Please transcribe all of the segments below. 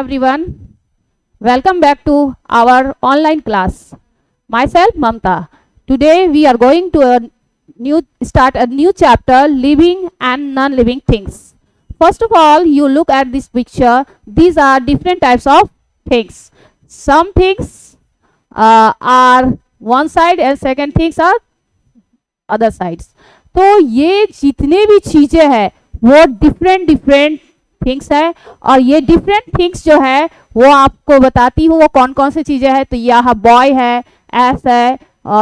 everyone. Welcome back to our online class. Myself Mamta. Today we are going to start a new chapter, living and non-living things. First of all, you look at this picture. These are different types of things. Some things are one side and second things are other sides. तो ये जितने भी चीजें हैं वो different things है और ये डिफरेंट थिंग्स जो है वो आपको बताती हूँ वो कौन कौन सी चीजें हैं। तो यहाँ बॉय है, एस है,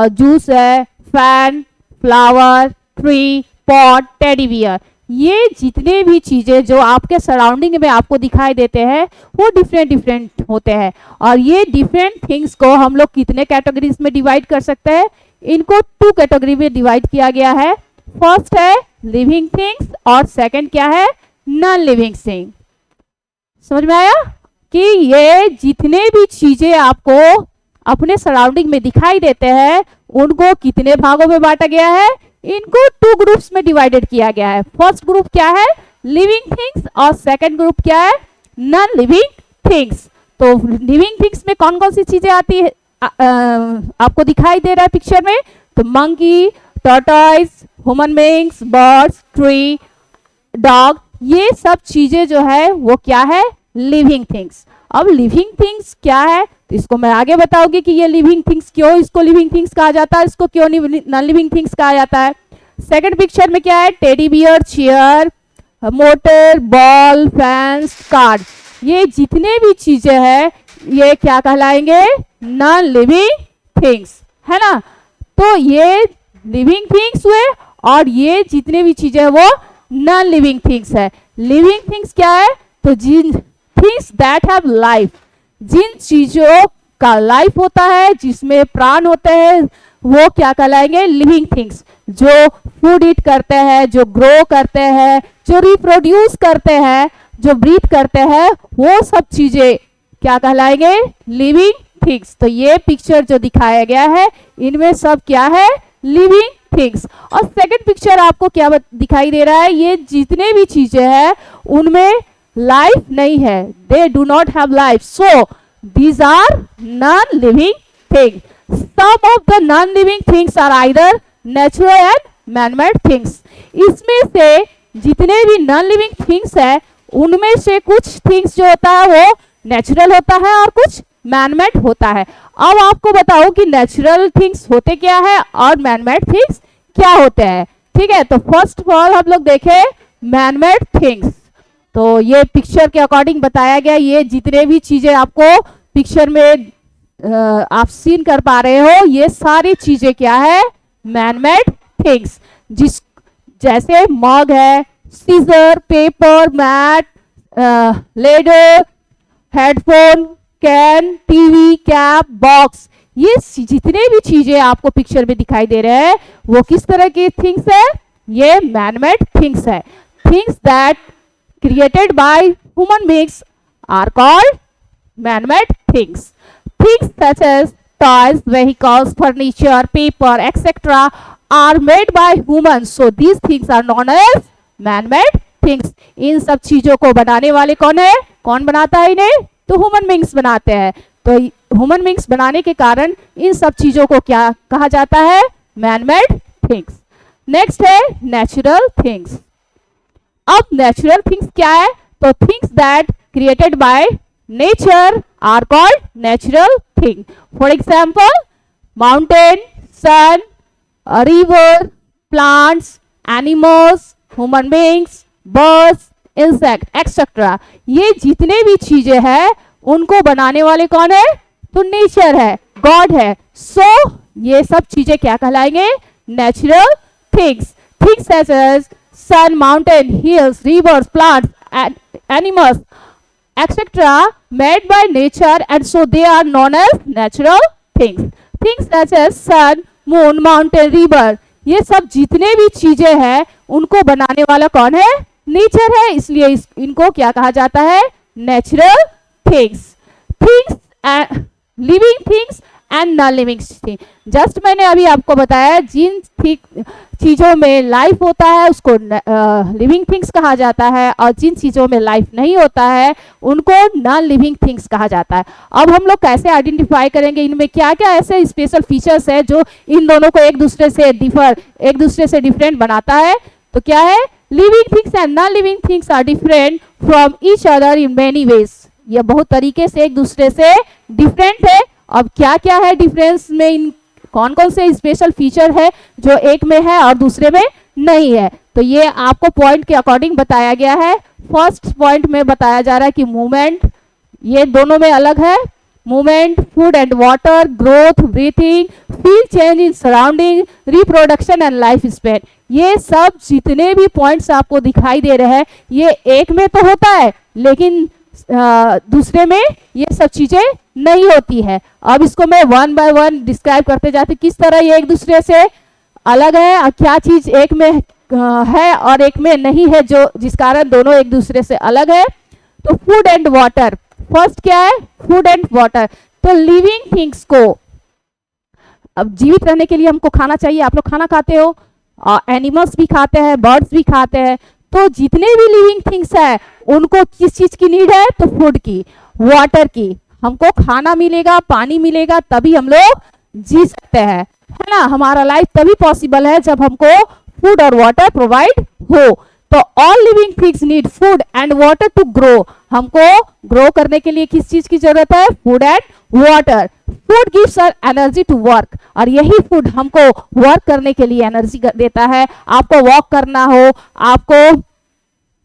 जूस है, fan, flower, tree, pot, teddy bear. ये जितने भी चीजें जो आपके सराउंडिंग में आपको दिखाई देते हैं वो डिफरेंट होते हैं और ये डिफरेंट थिंग्स को हम लोग कितने कैटेगरीज में डिवाइड कर सकते हैं। इनको 2 कैटेगरी में डिवाइड किया गया है। फर्स्ट है लिविंग थिंग्स और सेकंड क्या है, नॉन लिविंग थिंग। समझ में आया कि ये जितने भी चीजें आपको अपने सराउंडिंग में दिखाई देते हैं उनको कितने भागों में बांटा गया है। इनको 2 ग्रुप्स में डिवाइडेड किया गया है। फर्स्ट ग्रुप क्या है, लिविंग थिंग्स और सेकंड ग्रुप क्या है, नॉन लिविंग थिंग्स। तो लिविंग थिंग्स में कौन कौन सी चीजें आती है आपको दिखाई दे रहा है पिक्चर में। तो monkey, tortoise, human beings, birds, tree, dog, ये सब चीजें जो है वो क्या है, लिविंग थिंग्स। अब लिविंग थिंग्स क्या है तो इसको मैं आगे बताऊंगी कि ये लिविंग थिंग्स क्यों इसको लिविंग थिंग्स कहा जाता है, इसको क्यों नॉन लिविंग थिंग्स कहा जाता है। सेकंड पिक्चर में क्या है, teddy bear, chair, motor, ball, fans, card. ये जितने भी चीजें हैं ये क्या कहलाएंगे, नॉन लिविंग थिंग्स, है ना। तो ये लिविंग थिंग्स हुए और ये जितने भी चीजें हैं वो नॉन लिविंग थिंग्स है। लिविंग थिंग्स क्या है, तो जिन थिंग्स दैट हैव लाइफ, जिन चीजों का लाइफ होता है, जिसमें प्राण होते हैं, वो क्या कहलाएंगे, लिविंग थिंग्स। जो फूड ईट करते हैं, जो ग्रो करते हैं, जो रिप्रोड्यूस करते हैं, जो ब्रीथ करते हैं, वो सब चीजें क्या कहलाएंगे, लिविंग थिंग्स। तो ये पिक्चर जो दिखाया गया है इनमें सब क्या है, लिविंग थिंग्स। और सेकंड पिक्चर आपको क्या दिखाई दे रहा है, ये जितने भी चीजें हैं उनमें लाइफ नहीं है, they do not have life, so these are non living thing. Some of the non living things are either natural and man-made things. इसमें से जितने भी नॉन लिविंग थिंग्स है उनमें से कुछ थिंग्स जो होता है वो नेचुरल होता है और कुछ मैन-मेड होता है। अब आपको बताऊं कि नेचुरल थिंग्स होते क्या है और मैन-मेड थिंग्स क्या होते हैं। ठीक है, तो फर्स्ट ऑफ ऑल हम लोग देखें मैन-मेड थिंग्स। तो ये पिक्चर के अकॉर्डिंग बताया गया, ये जितने भी चीजें आपको पिक्चर में आप सीन कर पा रहे हो ये सारी चीजें क्या है, मैन-मेड थिंग्स। जिस जैसे मग है, scissor, paper, mat, ladder, headphone, can, TV, cap, box, ये जितने भी चीजें आपको पिक्चर में दिखाई दे रहे हैं वो किस तरह की थिंग्स है, ये मैन-मेड थिंग्स है। Things that created by human beings are called man-made things. Things such as toys, vehicles, furniture, paper, etc. are made by humans. So these things are known as man-made things. इन सब चीजों को बनाने वाले कौन है, कौन बनाता है इन्हें, तो ह्यूमन बींग्स बनाते हैं। तो ह्यूमन बींग्स बनाने के कारण इन सब चीजों को क्या कहा जाता है, मैन-मेड थिंग्स। नेक्स्ट है नेचुरल थिंग्स। अब नेचुरल थिंग्स क्या है, तो things that created by nature are called natural thing. For example mountain, sun, river, plants, animals, human beings, birds, insect etcetera. ये जितने भी चीजें हैं उनको बनाने वाले कौन है, तो नेचर है, गॉड है। सो ये सब चीजें क्या कहलाएंगे, natural things. Things such as sun, mountain, hills, rivers, plants, and animals, etc. made by nature and so they are known as natural things. Things such as sun, moon, mountain, river, ये सब जितने भी चीजें हैं उनको बनाने वाला कौन है, नेचर है, इसलिए इनको क्या कहा जाता है, natural things. Things, living things and non living thing. Just मैंने अभी आपको बताया जिन चीज़ों में लाइफ होता है उसको लिविंग थिंग्स कहा जाता है, और जिन चीज़ों में लाइफ नहीं होता है उनको नॉन लिविंग थिंग्स कहा जाता है। अब हम लोग कैसे आइडेंटिफाई करेंगे इनमें क्या क्या ऐसे स्पेशल फीचर्स है जो इन दोनों को एक दूसरे से डिफरेंट बनाता है? तो क्या है, living things and non living things are different from each other in many ways. ये बहुत तरीके से एक दूसरे से डिफरेंट है। अब क्या क्या है डिफरेंस में, इन कौन कौन से स्पेशल फीचर है जो एक में है और दूसरे में नहीं है, तो ये आपको पॉइंट के अकॉर्डिंग बताया गया है। फर्स्ट पॉइंट में बताया जा रहा है कि मूवमेंट, ये दोनों में अलग है। Movement, food and water, growth, breathing, feel change in surrounding, reproduction and life span, ये सब जितने भी पॉइंट्स आपको दिखाई दे रहे हैं ये एक में तो होता है लेकिन दूसरे में ये सब चीजें नहीं होती है। अब इसको मैं वन बाय वन डिस्क्राइब करते जाते किस तरह ये एक दूसरे से अलग है और क्या चीज एक में है और एक में नहीं है, जो जिस कारण दोनों एक दूसरे से अलग है। तो फूड एंड वाटर, फर्स्ट क्या है, फूड एंड वाटर। तो लिविंग थिंग्स को, अब जीवित रहने के लिए हमको खाना चाहिए, आप लोग खाना खाते हो, एनिमल्स भी खाते हैं, बर्ड्स भी खाते हैं। तो जितने भी लिविंग थिंग्स है उनको किस चीज की नीड है, तो फूड की, वाटर की। हमको खाना मिलेगा, पानी मिलेगा तभी हम लोग जी सकते हैं, है ना। हमारा लाइफ तभी पॉसिबल है जब हमको फूड और वाटर प्रोवाइड हो। तो all living things need food and water to grow. हमको ग्रो करने के लिए किस चीज की जरूरत है, food and water. Food gives us energy to work, और यही फूड हमको वर्क करने के लिए एनर्जी देता है। आपको वॉक करना हो, आपको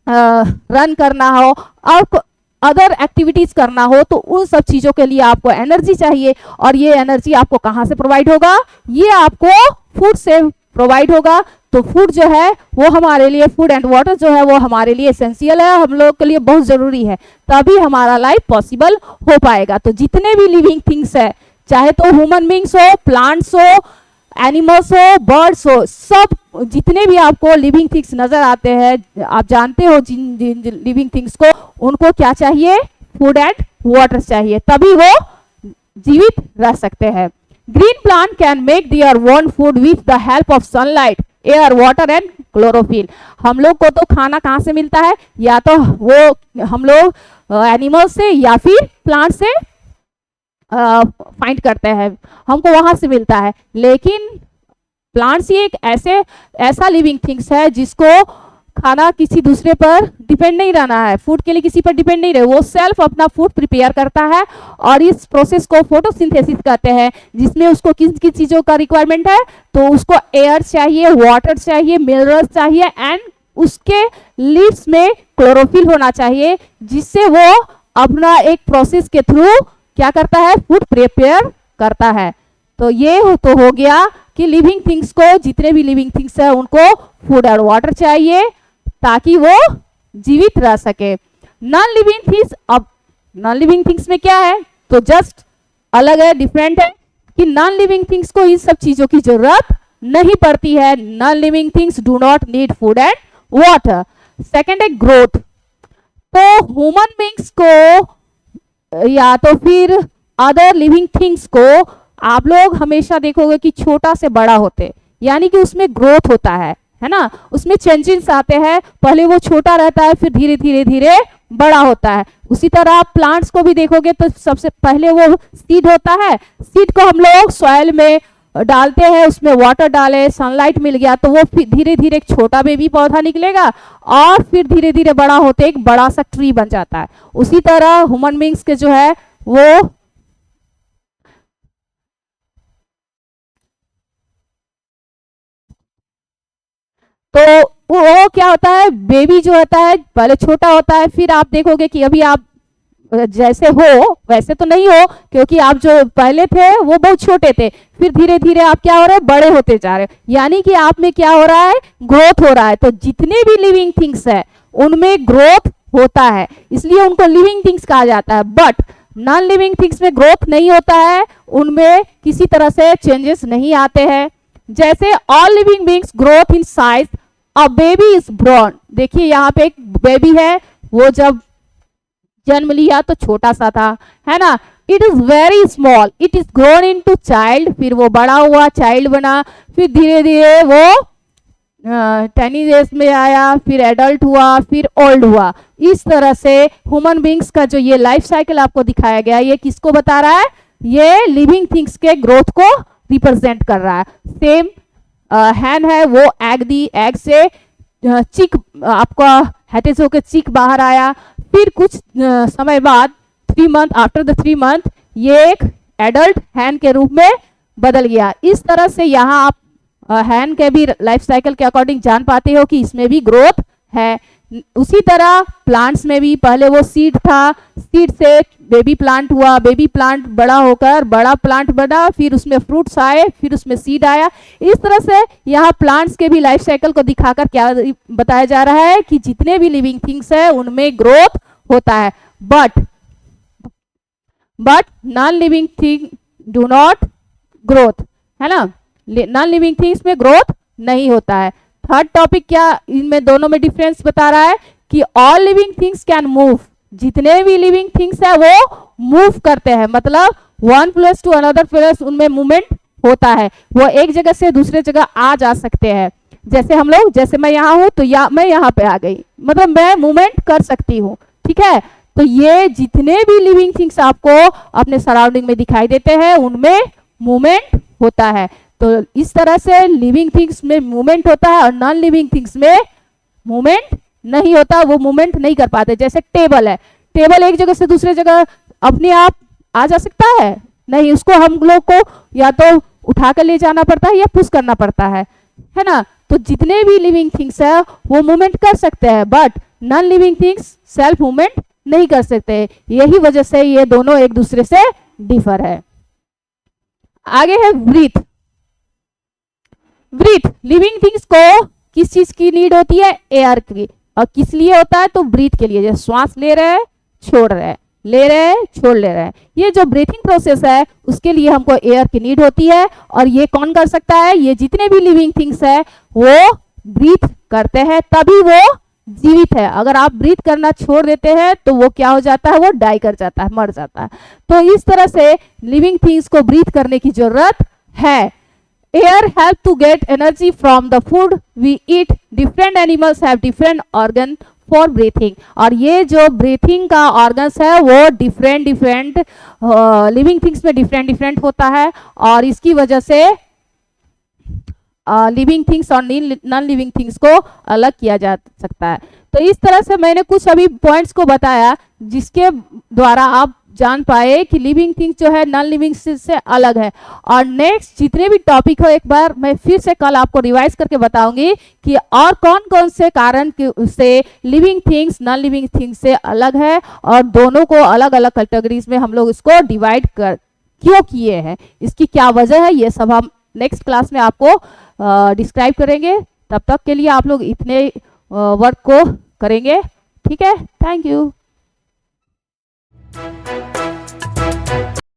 रन करना हो, आपको अदर एक्टिविटीज करना हो, तो उन सब चीजों के लिए आपको एनर्जी चाहिए। और ये एनर्जी आपको कहाँ से प्रोवाइड होगा, ये आपको फूड से प्रोवाइड होगा। तो फूड जो है वो हमारे लिए, फूड एंड वाटर जो है वो हमारे लिए एसेंशियल है, हम लोग के लिए बहुत जरूरी है, तभी हमारा लाइफ पॉसिबल हो पाएगा। तो जितने भी लिविंग थिंग्स है, चाहे तो ह्यूमन बींग्स हो, प्लांट्स हो, एनिमल्स हो, बर्ड्स हो, सब जितने भी आपको लिविंग थिंग्स नजर आते हैं, आप जानते हो जिन जिन लिविंग थिंग्स को, उनको क्या चाहिए, फूड एंड वाटर चाहिए, तभी वो जीवित रह सकते हैं। Green plant can make their own food with the help of sunlight, air, water and chlorophyll. हम लोग को तो खाना कहाँ से मिलता है, या तो वो हम लोग एनिमल से या फिर प्लांट से फाइंड करते हैं, हमको वहां से मिलता है। लेकिन प्लांट्स ही एक ऐसा लिविंग थिंग्स है जिसको खाना किसी दूसरे पर डिपेंड नहीं रहना है, फूड के लिए किसी पर डिपेंड नहीं रहे, वो सेल्फ अपना फूड प्रिपेयर करता है। और इस प्रोसेस को फोटोसिंथेसिस कहते हैं, जिसमें उसको किन किन चीज़ों का रिक्वायरमेंट है, तो उसको एयर चाहिए, वाटर चाहिए, मिनरल्स चाहिए, एंड उसके लीव्स में क्लोरोफिल होना चाहिए, जिससे वो अपना एक प्रोसेस के थ्रू क्या करता है, फूड प्रिपेयर करता है। तो ये तो हो गया कि लिविंग थिंग्स को, जितने भी लिविंग थिंग्स है उनको फूड और वाटर चाहिए ताकि वो जीवित रह सके। नॉन लिविंग थिंग्स, अब नॉन लिविंग थिंग्स में क्या है, तो जस्ट अलग है, डिफरेंट है कि नॉन लिविंग थिंग्स को इन सब चीजों की जरूरत नहीं पड़ती है। Non living things do not need food and water. Second है ग्रोथ। तो ह्यूमन बींग्स को या तो फिर अदर लिविंग थिंग्स को आप लोग हमेशा देखोगे कि छोटा से बड़ा होते, यानी कि उसमें ग्रोथ होता है ना, उसमें चेंजेस आते हैं। पहले वो छोटा रहता है, फिर धीरे धीरे धीरे बड़ा होता है। उसी तरह आप प्लांट्स को भी देखोगे तो सबसे पहले वो सीड होता है, सीड को हम लोग सॉइल में डालते हैं, उसमें वाटर डाले, सनलाइट मिल गया तो वो धीरे धीरे एक छोटा बेबी पौधा निकलेगा और फिर धीरे धीरे बड़ा होते एक बड़ा सा ट्री बन जाता है। उसी तरह ह्यूमन बींग्स के जो है वो तो वो क्या होता है, बेबी जो होता है पहले छोटा होता है, फिर आप देखोगे कि अभी आप जैसे हो वैसे तो नहीं हो, क्योंकि आप जो पहले थे वो बहुत छोटे थे, फिर धीरे धीरे आप क्या हो रहे हैं, बड़े होते जा रहे हैं, यानी कि आप में क्या हो रहा है, ग्रोथ हो रहा है। तो जितने भी लिविंग थिंग्स है उनमें ग्रोथ होता है, इसलिए उनको लिविंग थिंग्स कहा जाता है। बट नॉन लिविंग थिंग्स में ग्रोथ नहीं होता है, उनमें किसी तरह से चेंजेस नहीं आते हैं। जैसे all living beings growth in size, a baby is born. देखिए यहाँ पे एक बेबी है, वो जब जन्म लिया तो छोटा सा था, है ना, it is very small, it is grown into child, फिर वो बड़ा हुआ, चाइल्ड बना, फिर धीरे धीरे वो 10 इयर्स में आया, फिर एडल्ट हुआ, फिर ओल्ड हुआ। इस तरह से ह्यूमन बींग्स का जो ये लाइफ साइकिल आपको दिखाया गया, ये किसको बता रहा है? ये लिविंग थिंग्स के ग्रोथ को रिप्रेजेंट कर रहा है। सेम हैन है, वो एग दी, एग से चिक आपका हैटेज होकर चिक बाहर आया, फिर कुछ समय बाद 3 मंथ, आफ्टर द 3 मंथ ये एक एडल्ट हैन के रूप में बदल गया। इस तरह से यहाँ आप हैन के भी लाइफ साइकिल के अकॉर्डिंग जान पाते हो कि इसमें भी ग्रोथ है। उसी तरह प्लांट्स में भी पहले वो सीड था, सीड से बेबी प्लांट हुआ, बेबी प्लांट बड़ा होकर बड़ा प्लांट बना, फिर उसमें फ्रूट्स आए, फिर उसमें सीड आया। इस तरह से यहाँ प्लांट्स के भी लाइफ साइकिल को दिखाकर क्या बताया जा रहा है कि जितने भी लिविंग थिंग्स है उनमें ग्रोथ होता है, but non living thing do not growth, है ना। नॉन लिविंग थिंग्स में ग्रोथ नहीं होता है। थर्ड टॉपिक क्या इनमें दोनों में डिफरेंस बता रहा है कि all living things can move, जितने भी लिविंग थिंग्स है वो मूव करते हैं, मतलब one place to another place उनमें मूवमेंट होता है, वो एक जगह से दूसरे जगह आ जा सकते हैं। जैसे हम लोग, जैसे मैं यहाँ हूँ तो मैं यहाँ पे आ गई, मतलब मैं मूवमेंट कर सकती हूँ, ठीक है। तो ये जितने भी लिविंग थिंग्स आपको अपने सराउंडिंग में दिखाई देते हैं उनमें मूवमेंट होता है। तो इस तरह से लिविंग थिंग्स में मूवमेंट होता है और नॉन लिविंग थिंग्स में मूवमेंट नहीं होता, वो मूवमेंट नहीं कर पाते। जैसे टेबल है, टेबल एक जगह से दूसरे जगह अपने आप आ जा सकता है नहीं, उसको हम लोग को या तो उठा कर ले जाना पड़ता है या पुश करना पड़ता है ना। तो जितने भी लिविंग थिंग्स है वो मूवमेंट कर सकते हैं, but non living things self movement नहीं कर सकते। यही वजह से ये दोनों एक दूसरे से डिफर है। आगे है ब्रीथ। ब्रीथ, लिविंग थिंग्स को किस चीज की नीड होती है? एयर की। और किस लिए होता है? तो ब्रीथ के लिए, जैसे श्वास ले रहे हैं छोड़ रहे हैं, ले रहे हैं छोड़ ले रहे हैं, ये जो ब्रीथिंग प्रोसेस है उसके लिए हमको एयर की नीड होती है। और ये कौन कर सकता है? ये जितने भी लिविंग थिंग्स है वो ब्रीथ करते हैं, तभी वो जीवित है। अगर आप ब्रीथ करना छोड़ देते हैं तो वो क्या हो जाता है? वो डाई कर जाता है, मर जाता है। तो इस तरह से लिविंग थिंग्स को ब्रीथ करने की जरूरत है। Air help to get energy from the food we eat. Different animals have different organ for breathing. और ये जो breathing का organs है वो different living things में different होता है, और इसकी वजह से लिविंग थिंग्स और नॉन लिविंग थिंग्स को अलग किया जा सकता है। तो इस तरह से मैंने कुछ अभी पॉइंट्स को बताया जिसके द्वारा आप जान पाए कि लिविंग थिंग्स जो है नॉन लिविंग से अलग है। और नेक्स्ट जितने भी टॉपिक हो एक बार मैं फिर से कल आपको रिवाइज करके बताऊंगी कि और कौन कौन से कारण से living things non living things से अलग है, और दोनों को अलग अलग कैटेगरीज में हम लोग इसको डिवाइड कर क्यों किए हैं, इसकी क्या वजह है, ये सब हम नेक्स्ट क्लास में आपको डिस्क्राइब करेंगे। तब तक के लिए आप लोग इतने वर्क को करेंगे, ठीक है। Thank you.